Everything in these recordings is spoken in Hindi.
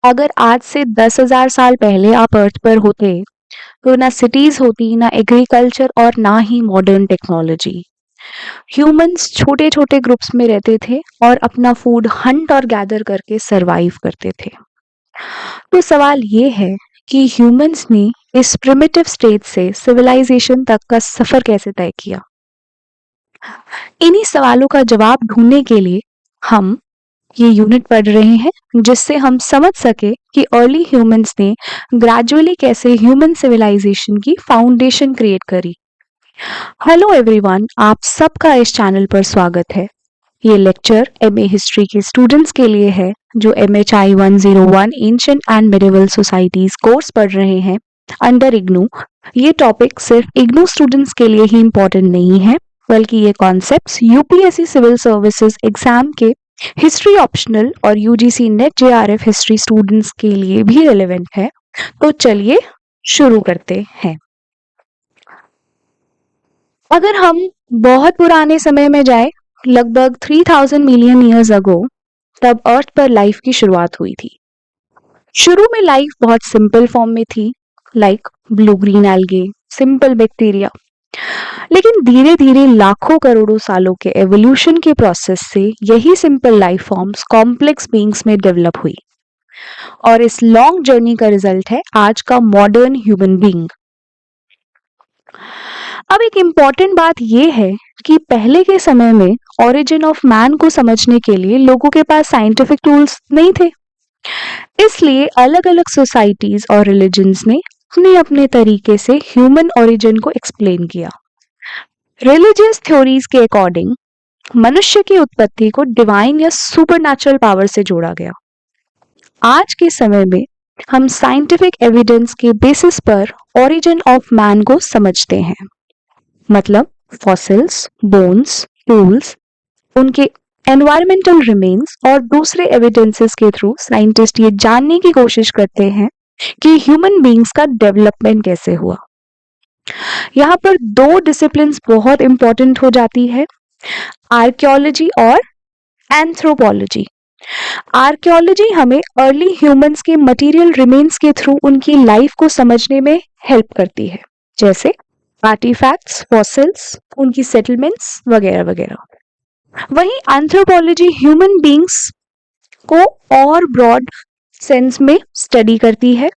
अगर आज से 10,000 साल पहले आप अर्थ पर होते तो ना सिटीज होती, ना एग्रीकल्चर और ना ही मॉडर्न टेक्नोलॉजी। ह्यूमंस छोटे छोटे ग्रुप्स में रहते थे और अपना फूड हंट और गैदर करके सरवाइव करते थे। तो सवाल ये है कि ह्यूमंस ने इस प्रिमिटिव स्टेट से सिविलाइजेशन तक का सफर कैसे तय किया। इन्हीं सवालों का जवाब ढूंढने के लिए हम ये यूनिट पढ़ रहे हैं, जिससे हम समझ सके कि अर्ली ह्यूमंस ने ग्रेजुअली कैसे ह्यूमन सिविलाइजेशन की फाउंडेशन क्रिएट करी। हेलो एवरीवन, आप सबका इस चैनल पर स्वागत है। ये लेक्चर एमए हिस्ट्री के स्टूडेंट्स के लिए है जो MHI 101 ancient and medieval societies course पढ़ रहे हैं अंडर इग्नू। ये टॉपिक सिर्फ इग्नू स्टूडेंट्स के लिए ही इम्पोर्टेंट नहीं है, बल्कि ये concepts UPSC civil services exam के हिस्ट्री ऑप्शनल और UGC NET JRF history students के लिए भी रिलेवेंट है। तो चलिए शुरू करते हैं। अगर हम बहुत पुराने समय में जाए, लगभग 3000 मिलियन ईयर्स अगो, तब अर्थ पर लाइफ की शुरुआत हुई थी। शुरू में लाइफ बहुत सिंपल फॉर्म में थी, like blue green algae, simple bacteria. लेकिन धीरे धीरे लाखों करोड़ों सालों के एवोल्यूशन के प्रोसेस से यही simple life forms complex beings में डेवलप हुई, और इस लॉन्ग जर्नी का रिजल्ट है आज का मॉडर्न ह्यूमन बीइंग। अब एक इम्पॉर्टेंट बात यह है कि पहले के समय में ओरिजिन ऑफ मैन को समझने के लिए लोगों के पास साइंटिफिक टूल्स नहीं थे। इसलिए अलग अलग सोसाइटीज और रिलीजन्स ने अपने अपने तरीके से ह्यूमन ओरिजिन को एक्सप्लेन किया। रिलीजियस थ्योरीज के अकॉर्डिंग मनुष्य की उत्पत्ति को डिवाइन या सुपरनैचुरल पावर से जोड़ा गया। आज के समय में हम साइंटिफिक एविडेंस के बेसिस पर ओरिजिन ऑफ मैन को समझते हैं, मतलब फॉसिल्स, बोन्स, टूल्स, उनके एनवायरमेंटल रिमेन्स और दूसरे एविडेंसेस के थ्रू साइंटिस्ट ये जानने की कोशिश करते हैं कि ह्यूमन बीइंग्स का डेवलपमेंट कैसे हुआ। यहाँ पर दो डिसिप्लिन्स बहुत इंपॉर्टेंट हो जाती है, आर्कियोलॉजी और एंथ्रोपोलॉजी। आर्कियोलॉजी हमें अर्ली ह्यूमंस के मटेरियल रिमेन्स के थ्रू उनकी लाइफ को समझने में हेल्प करती है, जैसे आर्टिफैक्ट्स, फॉसिल्स, उनकी सेटलमेंट्स वगैरह वगैरह। वहीं एंथ्रोपोलॉजी ह्यूमन बीइंग्स को और ब्रॉड सेंस में स्टडी करती है,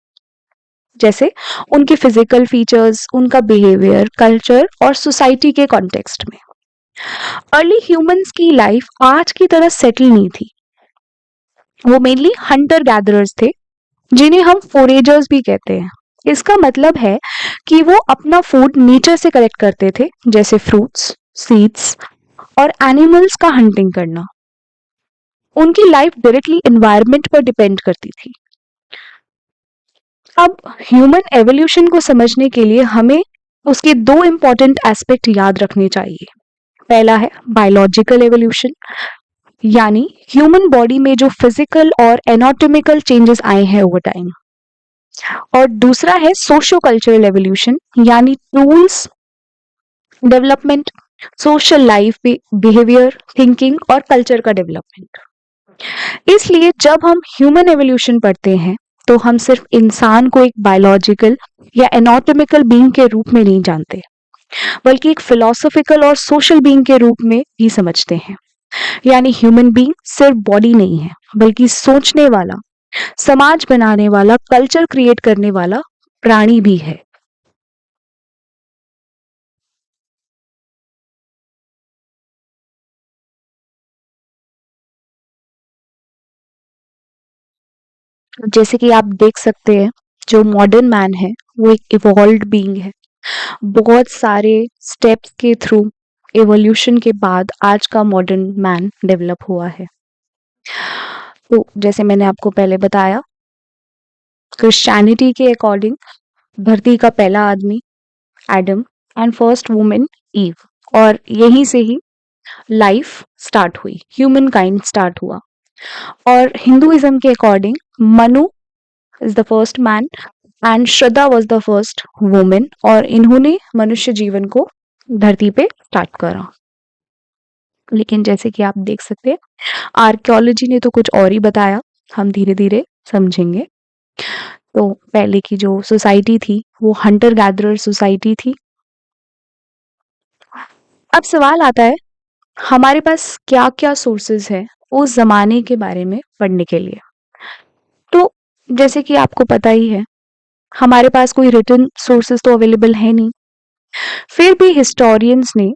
जैसे उनके फिजिकल फीचर्स, उनका बिहेवियर, कल्चर और सोसाइटी के कॉन्टेक्स्ट में। अर्ली ह्यूमंस की लाइफ आज की तरह सेटल नहीं थी। वो मेनली हंटर गैदरर्स थे, जिन्हें हम फोरेजर्स भी कहते हैं। इसका मतलब है कि वो अपना फूड नेचर से कलेक्ट करते थे, जैसे फ्रूट्स, सीड्स और एनिमल्स का हंटिंग करना। उनकी लाइफ डायरेक्टली एनवायरनमेंट पर डिपेंड करती थी। अब ह्यूमन एवोल्यूशन को समझने के लिए हमें उसके दो इंपॉर्टेंट एस्पेक्ट याद रखने चाहिए। पहला है बायोलॉजिकल एवोल्यूशन, यानी ह्यूमन बॉडी में जो फिजिकल और एनाटॉमिकल चेंजेस आए हैं ओवर टाइम। और दूसरा है सोशो कल्चरल एवोल्यूशन, यानी tools development, social life, behaviour, thinking और कल्चर का डेवलपमेंट। इसलिए जब हम ह्यूमन एवोल्यूशन पढ़ते हैं तो हम सिर्फ इंसान को एक बायोलॉजिकल या एनाटॉमिकल बीइंग के रूप में नहीं जानते, बल्कि एक फिलोसॉफिकल और सोशल बीइंग के रूप में भी समझते हैं। यानी ह्यूमन बीइंग सिर्फ बॉडी नहीं है, बल्कि सोचने वाला, समाज बनाने वाला, कल्चर क्रिएट करने वाला प्राणी भी है। जैसे कि आप देख सकते हैं, जो मॉडर्न मैन है वो एक इवॉल्व्ड बीइंग है। बहुत सारे स्टेप्स के थ्रू एवोल्यूशन के बाद आज का मॉडर्न मैन डेवलप हुआ है। तो जैसे मैंने आपको पहले बताया, क्रिश्चियनिटी के अकॉर्डिंग धरती का पहला आदमी Adam and first women Eve, और यहीं से ही लाइफ स्टार्ट हुई, ह्यूमन काइंड स्टार्ट हुआ। और हिंदुइज्म के according Manu is the first man and Shraddha was the first women, और इन्होंने मनुष्य जीवन को धरती पे स्टार्ट करा। लेकिन जैसे कि आप देख सकते हैं, आर्कियोलॉजी ने तो कुछ और ही बताया। हम धीरे धीरे समझेंगे। तो पहले की जो सोसाइटी थी वो हंटर गैदरर सोसाइटी थी। अब सवाल आता है हमारे पास क्या क्या सोर्सेज है उस जमाने के बारे में पढ़ने के लिए। तो जैसे कि आपको पता ही है हमारे पास कोई रिटन सोर्सेज तो अवेलेबल है नहीं, फिर भी हिस्टोरियंस ने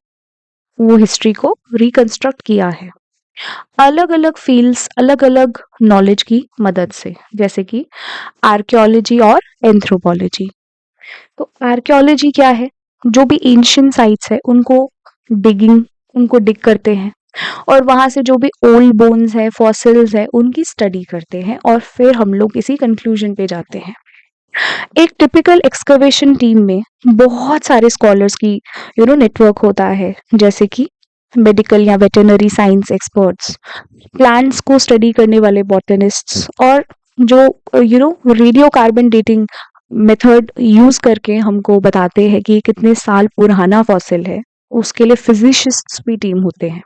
वो हिस्ट्री को रिकंस्ट्रक्ट किया है अलग अलग फील्ड्स अलग अलग नॉलेज की मदद से, जैसे कि आर्कियोलॉजी और एंथ्रोपोलॉजी। तो आर्कियोलॉजी क्या है, जो भी एंशियंट साइट्स है उनको डिग करते हैं और वहां से जो भी ओल्ड बोन्स है फॉसिल्स है उनकी स्टडी करते हैं और फिर हम लोग इसी कंक्लूजन पे जाते हैं। एक टिपिकल एक्सकवेशन टीम में बहुत सारे स्कॉलर्स की नेटवर्क होता है, जैसे कि मेडिकल या वेटरनरी साइंस एक्सपर्ट्स, प्लांट्स को स्टडी करने वाले बॉटनिस्ट्स और जो radio carbon dating method use करके हमको बताते हैं कि कितने साल पुराना फॉसिल है, उसके लिए फिजिसिस्ट्स भी टीम होते हैं।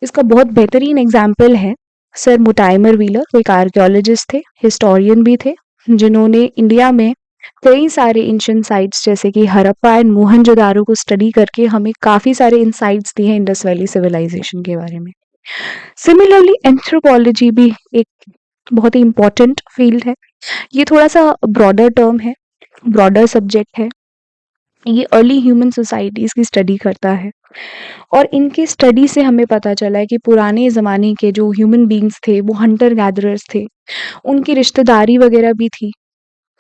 इसका बहुत बेहतरीन एग्जाम्पल है सर मुटाइमर व्हीलर, वो एक आर्कियोलॉजिस्ट थे, हिस्टोरियन भी थे, जिन्होंने इंडिया में कई सारे एंशिएंट साइट्स जैसे कि हड़प्पा एंड मोहनजोदारो को स्टडी करके हमें काफी सारे इंसाइट्स दिए हैं इंडस वैली सिविलाइजेशन के बारे में। सिमिलरली एंथ्रोपोलॉजी भी एक बहुत ही इम्पोर्टेंट फील्ड है। ये थोड़ा सा ब्रॉडर टर्म है, ब्रॉडर सब्जेक्ट है। ये अर्ली ह्यूमन सोसाइटीज की स्टडी करता है और इनके स्टडी से हमें पता चला है कि पुराने ज़माने के जो ह्यूमन बींग्स थे वो हंटर गैदरर्स थे, उनकी रिश्तेदारी वगैरह भी थी।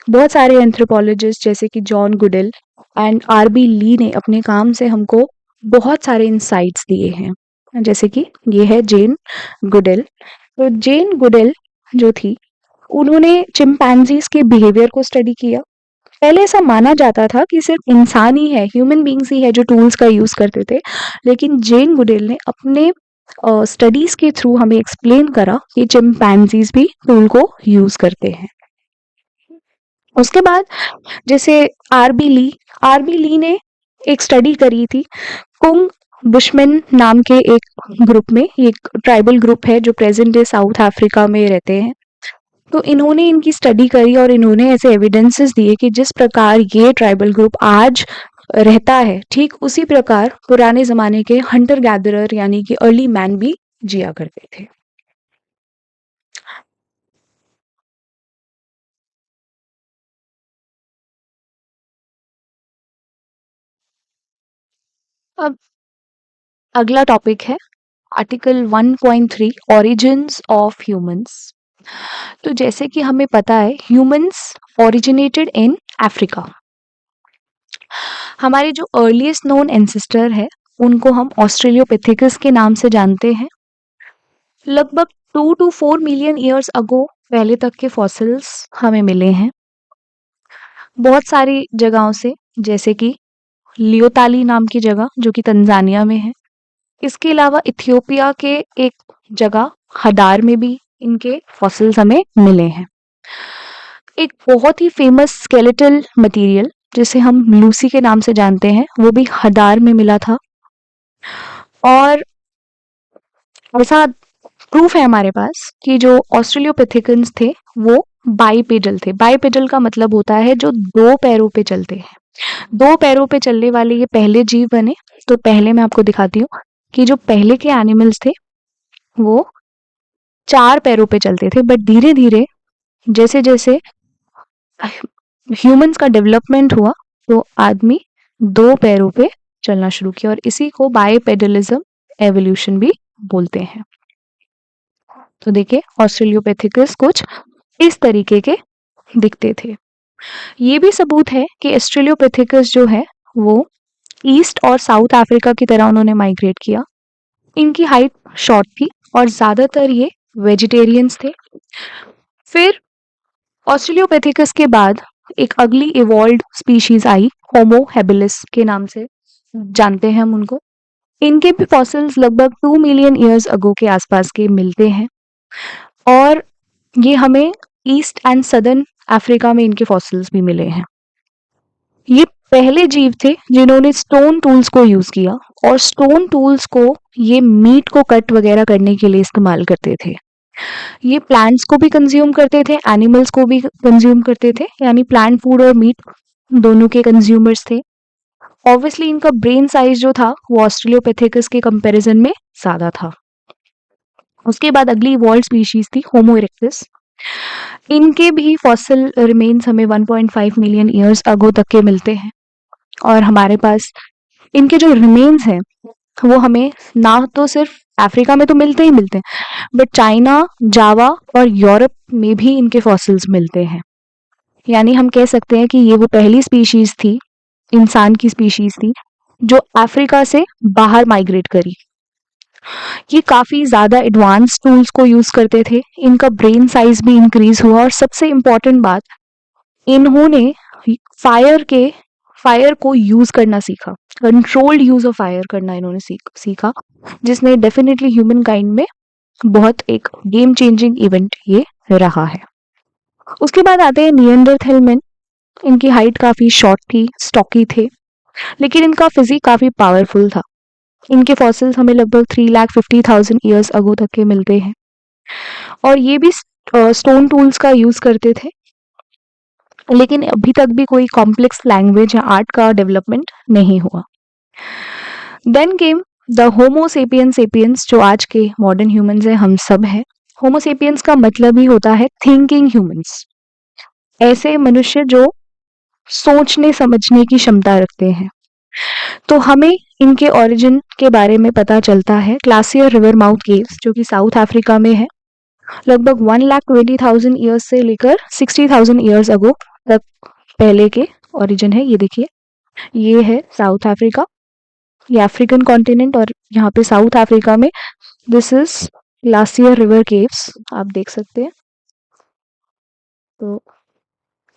बहुत सारे एंथ्रोपोलॉजिस्ट जैसे कि जॉन गुडेल एंड आर.बी. ली ने अपने काम से हमको बहुत सारे इंसाइट्स दिए हैं, जैसे कि ये है जेन गुडेल। तो जेन गुडेल जो थी उन्होंने चिंपैंजीज के बिहेवियर को स्टडी किया। पहले ऐसा माना जाता था कि सिर्फ इंसान ही है, ह्यूमन बींग्स ही है जो टूल्स का यूज करते थे, लेकिन जेन गुडेल ने अपने स्टडीज के थ्रू हमें एक्सप्लेन करा कि चिंपैंजीज भी टूल को यूज करते हैं। उसके बाद जैसे आर बी ली ने एक स्टडी करी थी कुंग बुशमैन नाम के एक ग्रुप में, एक ट्राइबल ग्रुप है जो प्रेजेंट डे साउथ अफ्रीका में रहते हैं। तो इन्होंने इनकी स्टडी करी और इन्होंने ऐसे एविडेंसेस दिए कि जिस प्रकार ये ट्राइबल ग्रुप आज रहता है ठीक उसी प्रकार पुराने जमाने के हंटर गैदरर यानी कि अर्ली मैन भी जिया करते थे। अब अगला टॉपिक है आर्टिकल 1.3 ओरिजिन्स ऑफ ह्यूमंस। तो जैसे कि हमें पता है ह्यूमंस ओरिजिनेटेड इन अफ्रीका। हमारे जो अर्लीस्ट नोन एंसेस्टर है उनको हम ऑस्ट्रेलियोपिथेकस के नाम से जानते हैं। लगभग 2 to 4 मिलियन ईयर्स अगो पहले तक के फॉसिल्स हमें मिले हैं बहुत सारी जगहों से, जैसे कि लियोताली नाम की जगह जो कि तंजानिया में है। इसके अलावा इथियोपिया के एक जगह हदार में भी इनके फॉसिल्स हमें मिले हैं। एक बहुत ही फेमस स्केलेटल मटेरियल जिसे हम लूसी के नाम से जानते हैं वो भी हदार में मिला था और ऐसा प्रूफ है हमारे पास कि जो ऑस्ट्रेलियोपिथेकन्स थे वो बाइपेडल थे। बाइपेडल का मतलब होता है जो दो पैरों पे चलते हैं। दो पैरों पे चलने वाले ये पहले जीव बने। तो पहले मैं आपको दिखाती हूँ कि जो पहले के एनिमल्स थे वो 4 पैरों पे चलते थे, बट धीरे धीरे जैसे जैसे ह्यूमंस का डेवलपमेंट हुआ तो आदमी 2 पैरों पे चलना शुरू किया और इसी को बाइपेडलिज्म एवोल्यूशन भी बोलते हैं। तो देखिए ऑस्ट्रेलियोपिथेकस कुछ इस तरीके के दिखते थे। ये भी सबूत है कि ऑस्ट्रेलियोपिथेकस जो है वो ईस्ट और साउथ अफ्रीका की तरह उन्होंने माइग्रेट किया। इनकी हाइट शॉर्ट थी और ज्यादातर ये वेजिटेरियंस थे। फिर ऑस्ट्रेलियोपिथेकस के बाद एक अगली इवॉल्व्ड स्पीशीज आई होमो हैबिलिस के नाम से जानते हैं हम उनको। इनके भी फॉसिल्स लगभग 2 मिलियन ईयर्स अगो के आसपास के मिलते हैं और ये हमें ईस्ट एंड सदर्न अफ्रीका में इनके फॉसिल्स भी मिले हैं। ये पहले जीव थे जिन्होंने स्टोन टूल्स को यूज किया और स्टोन टूल्स को ये मीट को कट वगैरह करने के लिए इस्तेमाल करते थे। ये प्लांट्स को भी कंज्यूम करते थे, एनिमल्स को भी कंज्यूम करते थे, यानी प्लांट फूड और मीट दोनों के कंज्यूमर्स थे। ऑब्वियसली इनका ब्रेन साइज जो था वो ऑस्ट्रेलियोपिथेकस के कंपैरिजन में ज़्यादा था। उसके बाद अगली इवॉल्व स्पीशीज थी होमो इरेक्टस। इनके भी फॉसिल रिमेन्स हमें 1.5 मिलियन ईयर्स अगो तक के मिलते हैं, और हमारे पास इनके जो रिमेन्स हैं वो हमें ना तो सिर्फ अफ्रीका में तो मिलते ही मिलते हैं, बट चाइना, जावा और यूरोप में भी इनके फॉसिल्स मिलते हैं। यानी हम कह सकते हैं कि ये वो पहली स्पीशीज थी, इंसान की स्पीशीज थी, जो अफ्रीका से बाहर माइग्रेट करी। ये काफ़ी ज़्यादा एडवांस टूल्स को यूज़ करते थे, इनका ब्रेन साइज भी इंक्रीज हुआ, और सबसे इम्पॉर्टेंट बात, इन्होंने फायर को यूज़ करना सीखा, कंट्रोल्ड यूज़ ऑफ फायर करना इन्होंने सीखा, जिसने डेफिनेटली ह्यूमन काइंड में बहुत एक गेम चेंजिंग इवेंट ये रहा है। उसके बाद आते हैं निएंडरथल मैन। इनकी हाइट काफ़ी शॉर्ट थी, स्टॉकी थे, लेकिन इनका फिजिक काफ़ी पावरफुल था। इनके फॉसिल्स हमें लगभग 3,50,000 ईयर्स अगो तक के मिलते हैं, और ये भी स्टोन टूल्स का यूज़ करते थे, लेकिन अभी तक भी कोई कॉम्प्लेक्स लैंग्वेज या आर्ट का डेवलपमेंट नहीं हुआ। Then came the homo sapiens sapiens, जो आज के मॉडर्न ह्यूमंस हैं, हम सब हैं। होमो सेपियंस का मतलब ही होता है थिंकिंग ह्यूमंस, ऐसे मनुष्य जो सोचने समझने की क्षमता रखते हैं। तो हमें इनके ओरिजिन के बारे में पता चलता है ग्लासियर रिवर माउथ केव्स, जो कि साउथ अफ्रीका में है। लगभग 1,20,000 ईयर्स से लेकर 60,000 ईयर्स अगो तक पहले के ओरिजिन है। ये देखिए, ये है साउथ अफ्रीका, ये अफ्रीकन कॉन्टिनेंट, और यहाँ पे साउथ अफ्रीका में this is glacier river caves, आप देख सकते हैं। तो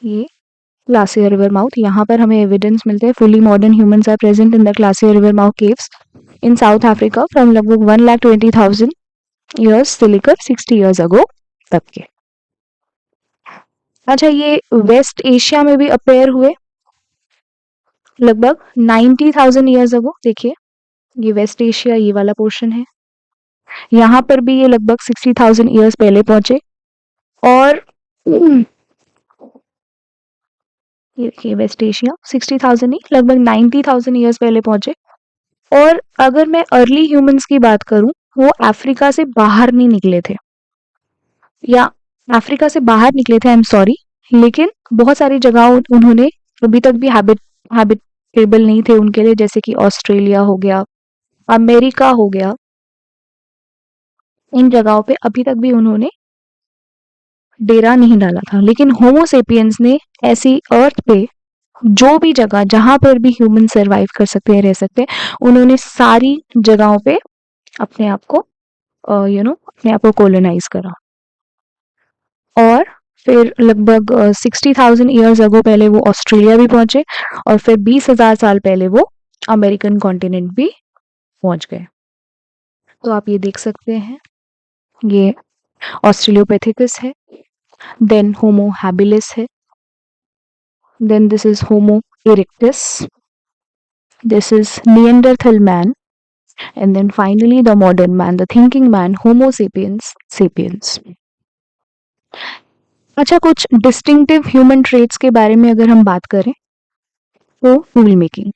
ये ग्लासियर रिवर माउथ, यहाँ पर हमें एविडेंस मिलते हैं fully modern humans are present in the glacier river mouth caves in South Africa from लगभग 1,20,000 ईयर्स से लेकर 60 ईयर्स अगो तक के। अच्छा, ये वेस्ट एशिया में भी अपेयर हुए लगभग 90,000 ईयर्स अगो। देखिए, ये वेस्ट एशिया, ये वाला पोर्शन है, यहाँ पर भी ये लगभग 60,000 ईयर्स पहले पहुंचे, और ये देखिए वेस्ट एशिया 60,000 नहीं, लगभग 90,000 ईयर्स पहले पहुंचे। और अगर मैं अर्ली ह्यूमंस की बात करूं, वो अफ्रीका से बाहर नहीं निकले थे, या अफ्रीका से बाहर निकले थे, आई एम सॉरी, लेकिन बहुत सारी जगह उन्होंने अभी तक भी हैबिटेबल नहीं थे उनके लिए, जैसे कि ऑस्ट्रेलिया हो गया, अमेरिका हो गया, इन जगहों पे अभी तक भी उन्होंने डेरा नहीं डाला था। लेकिन होमो सेपियंस ने ऐसी अर्थ पे जो भी जगह जहां पर भी ह्यूमन सरवाइव कर सकते हैं, रह सकते हैं, उन्होंने सारी जगहों पे अपने आप को अपने आप को कॉलोनाइज करा। और फिर लगभग 60,000 ईयर्स अगो पहले वो ऑस्ट्रेलिया भी पहुंचे, और फिर 20,000 साल पहले वो अमेरिकन कॉन्टिनेंट भी पहुंच गए। तो आप ये देख सकते हैं, ये ऑस्ट्रेलियोपेथिकस है, देन होमो हैबिलिस है, then this is Homo erectus, this is Neanderthal man, and then finally the modern man, the thinking man, Homo sapiens sapiens. अच्छा, कुछ डिस्टिंक्टिव ह्यूमन ट्रेट्स के बारे में अगर हम बात करें तो टूल मेकिंग।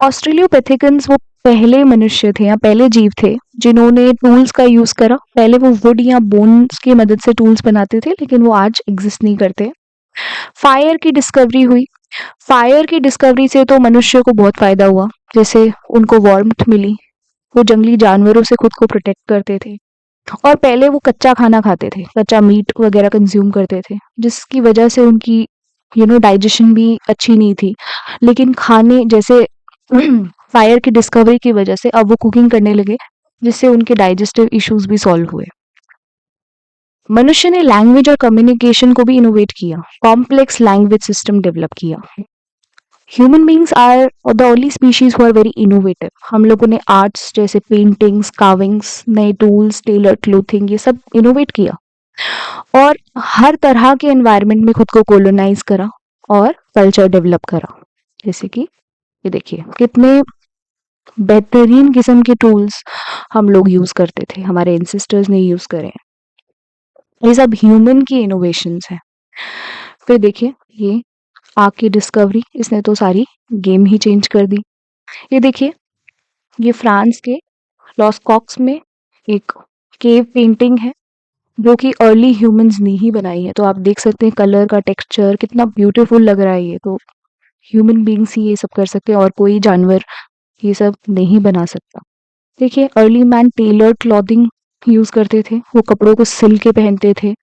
ऑस्ट्रेलियोपेथिकन्स वो पहले मनुष्य थे या पहले जीव थे जिन्होंने टूल्स का यूज करा। पहले वो वुड या बोन्स की मदद से टूल्स बनाते थे, लेकिन वो आज एग्जिस्ट नहीं करते। फायर की डिस्कवरी हुई, फायर की डिस्कवरी से तो मनुष्य को बहुत फायदा हुआ, जैसे उनको वार्मथ मिली, वो जंगली जानवरों से खुद को प्रोटेक्ट करते थे, और पहले वो कच्चा खाना खाते थे, कच्चा मीट वगैरह कंज्यूम करते थे, जिसकी वजह से उनकी डाइजेशन भी अच्छी नहीं थी। लेकिन खाने जैसे फायर की डिस्कवरी की वजह से अब वो कुकिंग करने लगे, जिससे उनके डाइजेस्टिव इश्यूज भी सॉल्व हुए। मनुष्य ने लैंग्वेज और कम्युनिकेशन को भी इनोवेट किया, कॉम्प्लेक्स लैंग्वेज सिस्टम डेवलप किया। Human beings are the only species who are very innovative. हम लोगों ने आर्ट्स जैसे पेंटिंग्स, कार्विंग्स, नए टूल्स, टेलर क्लोथिंग, ये सब इनोवेट किया, और हर तरह के एनवायरनमेंट में खुद को कॉलोनाइज करा और कल्चर डेवलप करा। जैसे कि ये देखिए, कितने बेहतरीन किस्म के टूल्स हम लोग यूज करते थे, हमारे एंसेस्टर्स ने यूज करे। ये सब ह्यूमन की इनोवेशंस हैं। फिर देखिए ये आग की डिस्कवरी, इसने तो सारी गेम ही चेंज कर दी। ये देखिए ये फ्रांस के लॉस कॉक्स में एक केव पेंटिंग है जो कि अर्ली ह्यूमंस ने ही बनाई है। तो आप देख सकते हैं कलर का टेक्सचर कितना ब्यूटीफुल लग रहा है। ये तो ह्यूमन बींग्स ही ये सब कर सकते हैं और कोई जानवर ये सब नहीं बना सकता। देखिए early man tailored clothing use करते थे, वो कपड़ों को सिल के पहनते थे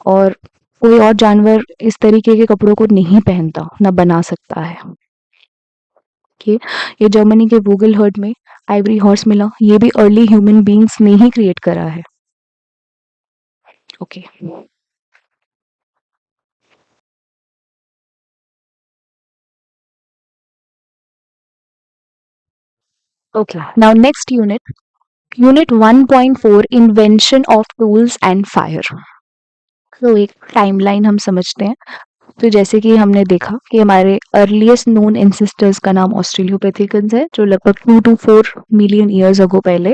और कोई और जानवर इस तरीके के कपड़ों को नहीं पहनता ना बना सकता है। ये जर्मनी के वोगल हर्ट में आइवरी हॉर्स मिला, ये भी अर्ली ह्यूमन बींग्स ने ही क्रिएट करा है। Okay okay now next unit, unit 1.4 invention of tools and fire. तो एक टाइमलाइन हम समझते हैं। तो जैसे कि हमने देखा कि हमारे अर्लीस्ट नोन एंसेस्टर्स का नाम ऑस्ट्रेलियोपिथेकन्स है जो लगभग 2 to 4 मिलियन ईयर्स अगो पहले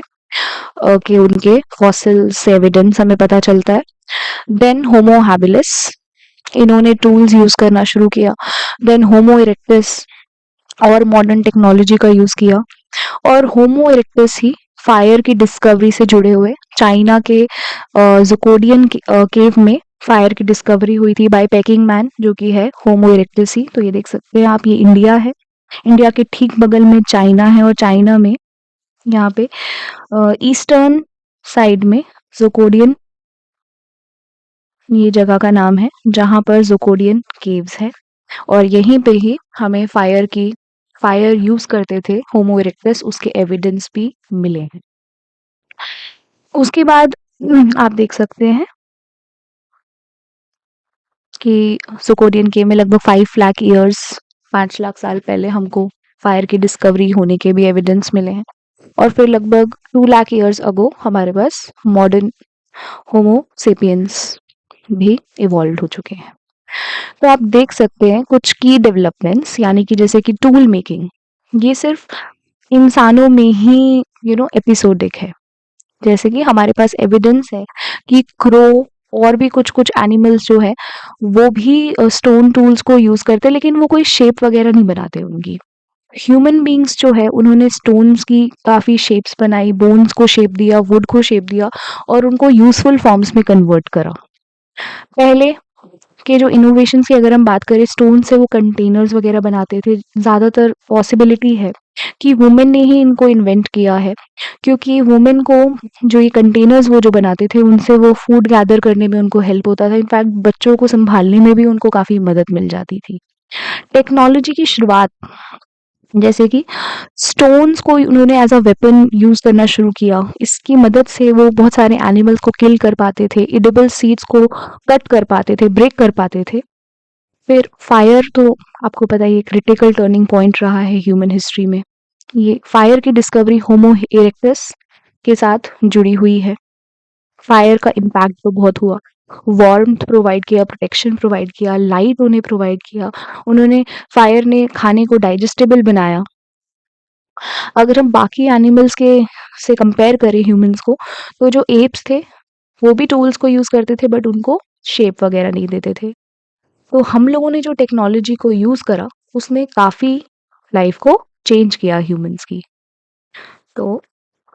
के उनके फॉसिल से एविडेंस हमें पता चलता है। देन होमो हैबिलिस, इन्होंने टूल्स यूज करना शुरू किया। देन होमो इरेक्टस और मॉडर्न टेक्नोलॉजी का यूज किया। और होमो इरेक्टस ही फायर की डिस्कवरी से जुड़े हुए। चाइना के जुकोडियन केव में फायर की डिस्कवरी हुई थी बाय पेकिंग मैन जो कि है होमो इरेक्टस ही। तो ये देख सकते हैं आप, ये इंडिया है, इंडिया के ठीक बगल में चाइना है और चाइना में यहाँ पे ईस्टर्न साइड में जुकोडियन ये जगह का नाम है जहाँ पर जुकोडियन केव्स है और यहीं पे ही हमें फायर यूज करते थे होमो इरेक्टस, उसके एविडेंस भी मिले हैं। उसके बाद आप देख सकते हैं कि सुकोडियन केव में लगभग 5 लाख ईयर्स 5 लाख साल पहले हमको फायर की डिस्कवरी होने के भी एविडेंस मिले हैं। और फिर लगभग 2 लाख ईयर्स अगो हमारे पास मॉडर्न होमो सेपियंस भी इवॉल्व हो चुके हैं। तो आप देख सकते हैं कुछ की डेवलपमेंट्स, यानी कि जैसे कि टूल मेकिंग, ये सिर्फ इंसानों में ही एपिसोडिक है। जैसे कि हमारे पास एविडेंस है कि क्रो और भी कुछ कुछ एनिमल्स जो है वो भी स्टोन टूल्स को यूज करते हैं, लेकिन वो कोई शेप वगैरह नहीं बनाते उनकी। ह्यूमन बींग्स जो है उन्होंने स्टोन्स की काफी शेप्स बनाई, बोन्स को शेप दिया, वुड को शेप दिया और उनको यूजफुल फॉर्म्स में कन्वर्ट करा। पहले के जो इनोवेशंस की अगर हम बात करें, स्टोन से वो कंटेनर्स वगैरह बनाते थे। ज़्यादातर पॉसिबिलिटी है कि वुमेन ने ही इनको इन्वेंट किया है, क्योंकि वुमेन को जो ये कंटेनर्स वो जो बनाते थे उनसे वो फूड गैदर करने में उनको हेल्प होता था। इनफैक्ट बच्चों को संभालने में भी उनको काफ़ी मदद मिल जाती थी। टेक्नोलॉजी की शुरुआत, जैसे कि स्टोन्स को उन्होंने एज अ वेपन यूज करना शुरू किया। इसकी मदद से वो बहुत सारे एनिमल्स को किल कर पाते थे, एडिबल सीड्स को कट कर पाते थे, ब्रेक कर पाते थे। फिर फायर तो आपको पता ही, क्रिटिकल टर्निंग पॉइंट रहा है ह्यूमन हिस्ट्री में। ये फायर की डिस्कवरी होमो इरेक्टस के साथ जुड़ी हुई है। फायर का इम्पैक्ट तो बहुत हुआ, वार्मथ प्रोवाइड किया, प्रोटेक्शन प्रोवाइड किया, लाइट उन्हें प्रोवाइड किया। उन्होंने फायर ने खाने को डाइजेस्टेबल बनाया। अगर हम बाकी एनिमल्स के से कंपेयर करें ह्यूमंस को, तो जो एप्स थे वो भी टूल्स को यूज करते थे बट उनको शेप वगैरह नहीं देते थे। तो हम लोगों ने जो टेक्नोलॉजी को यूज करा उसने काफी लाइफ को चेंज किया ह्यूमंस की। तो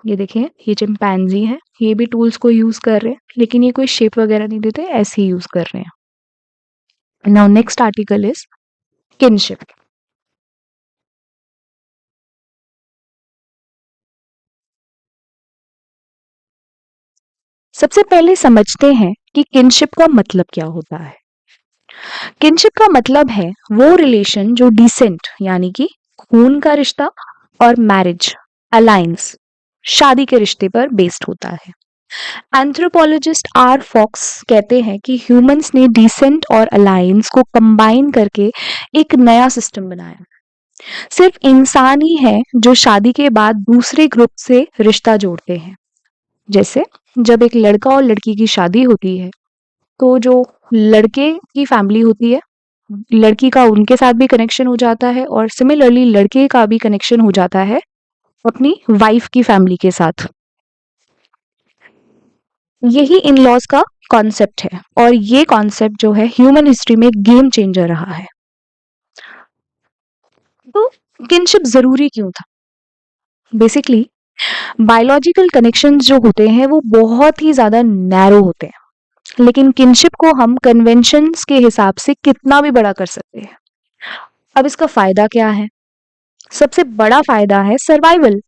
ये देखिए ये चिंपैंजी है, ये भी टूल्स को यूज कर रहे हैं लेकिन ये कोई शेप वगैरह नहीं देते, ऐसे ही यूज कर रहे हैं। Now next article is kinship. सबसे पहले समझते हैं कि किनशिप का मतलब क्या होता है। किनशिप का मतलब है वो रिलेशन जो डिसेंट यानी कि खून का रिश्ता और मैरिज अलायंस शादी के रिश्ते पर बेस्ड होता है। एंथ्रोपोलॉजिस्ट आर फॉक्स कहते हैं कि ह्यूमंस ने डिसेंट और अलायंस को कंबाइन करके एक नया सिस्टम बनाया। सिर्फ इंसान ही है जो शादी के बाद दूसरे ग्रुप से रिश्ता जोड़ते हैं। जैसे जब एक लड़का और लड़की की शादी होती है तो जो लड़के की फैमिली होती है, लड़की का उनके साथ भी कनेक्शन हो जाता है और सिमिलरली लड़के का भी कनेक्शन हो जाता है अपनी वाइफ की फैमिली के साथ। यही इन लॉज का कॉन्सेप्ट है और ये कॉन्सेप्ट जो है ह्यूमन हिस्ट्री में गेम चेंजर रहा है। तो किनशिप जरूरी क्यों था? बेसिकली बायोलॉजिकल कनेक्शंस जो होते हैं वो बहुत ही ज्यादा नैरो होते हैं, लेकिन किनशिप को हम कन्वेंशंस के हिसाब से कितना भी बड़ा कर सकते हैं। अब इसका फायदा क्या है? सबसे बड़ा फायदा है सर्वाइवल।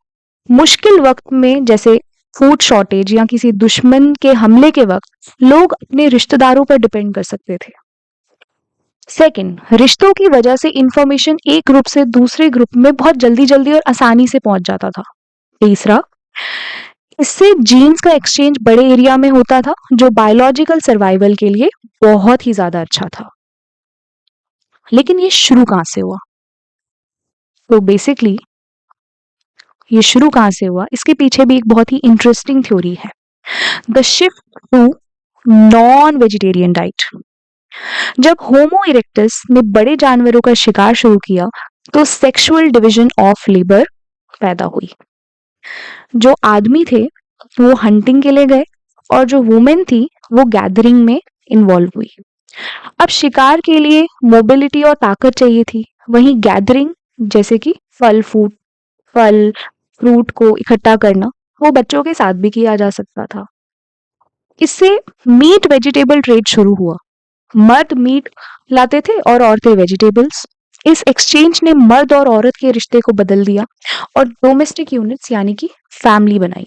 मुश्किल वक्त में जैसे फूड शॉर्टेज या किसी दुश्मन के हमले के वक्त लोग अपने रिश्तेदारों पर डिपेंड कर सकते थे। सेकंड, रिश्तों की वजह से इंफॉर्मेशन एक ग्रुप से दूसरे ग्रुप में बहुत जल्दी जल्दी और आसानी से पहुंच जाता था। तीसरा, इससे जीन्स का एक्सचेंज बड़े एरिया में होता था जो बायोलॉजिकल सर्वाइवल के लिए बहुत ही ज्यादा अच्छा था। लेकिन ये शुरू कहां से हुआ? तो बेसिकली ये शुरू कहां से हुआ, इसके पीछे भी एक बहुत ही इंटरेस्टिंग थ्योरी है, the shift to non vegetarian diet. जब होमो इरेक्टस ने बड़े जानवरों का शिकार शुरू किया तो सेक्सुअल डिवीजन ऑफ लेबर पैदा हुई। जो आदमी थे वो हंटिंग के लिए गए और जो वुमेन थी वो गैदरिंग में इन्वॉल्व हुई। अब शिकार के लिए मोबिलिटी और ताकत चाहिए थी, वहीं गैदरिंग जैसे कि फल फ्रूट को इकट्ठा करना वो बच्चों के साथ भी किया जा सकता था। इससे मीट वेजिटेबल ट्रेड शुरू हुआ। मर्द मीट लाते थे और औरतें वेजिटेबल्स। इस एक्सचेंज ने मर्द और औरत के रिश्ते को बदल दिया और डोमेस्टिक यूनिट्स यानी कि फैमिली बनाई।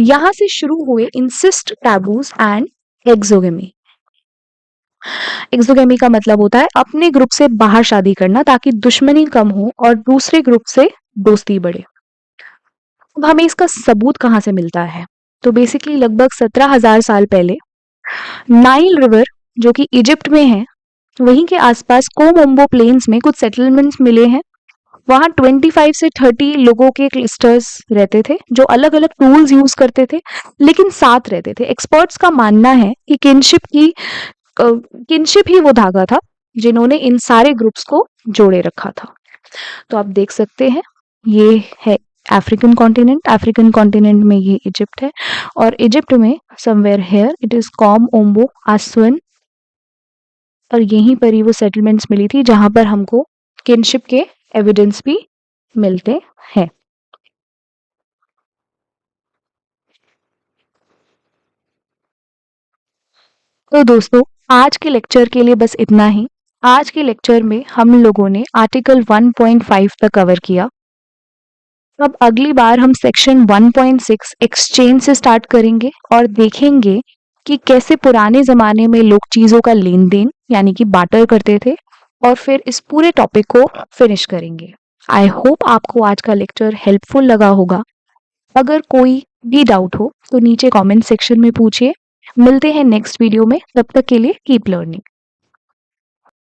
यहां से शुरू हुए insist, taboos and exogamy. Exogamy का मतलब होता है अपने ग्रुप से बाहर शादी करना ताकि दुश्मनी कम हो और दूसरे ग्रुप से दोस्ती बढ़े। अब हमें इसका सबूत कहाँ से मिलता है? तो बेसिकली लगभग 17,000 साल पहले नाइल रिवर जो कि इजिप्ट में है, वहीं के आसपास कोमोम्बो प्लेन्स में कुछ सेटलमेंट्स मिले हैं। वहां 25 से 30 लोगों के क्लस्टर्स रहते थे जो अलग अलग टूल्स यूज करते थे लेकिन साथ रहते थे। एक्सपर्ट्स का मानना है कि किनशिप ही वो धागा था जिन्होंने इन सारे ग्रुप्स को जोड़े रखा था। तो आप देख सकते हैं ये है अफ्रीकन कॉन्टिनेंट में ये इजिप्ट है और इजिप्ट में somewhere here it is Kom Ombo Aswan, और यहीं पर ही वो सेटलमेंट्स मिली थी जहां पर हमको किनशिप के एविडेंस भी मिलते हैं। तो दोस्तों आज के लेक्चर के लिए बस इतना ही। आज के लेक्चर में हम लोगों ने आर्टिकल 1.5 तक कवर किया। अब अगली बार हम सेक्शन 1.6 एक्सचेंज से स्टार्ट करेंगे और देखेंगे कि कैसे पुराने जमाने में लोग चीजों का लेन देन यानी कि बार्टर करते थे और फिर इस पूरे टॉपिक को फिनिश करेंगे। आई होप आपको आज का लेक्चर हेल्पफुल लगा होगा। अगर कोई भी डाउट हो तो नीचे कमेंट सेक्शन में पूछिए। मिलते हैं नेक्स्ट वीडियो में, तब तक के लिए कीप लर्निंग।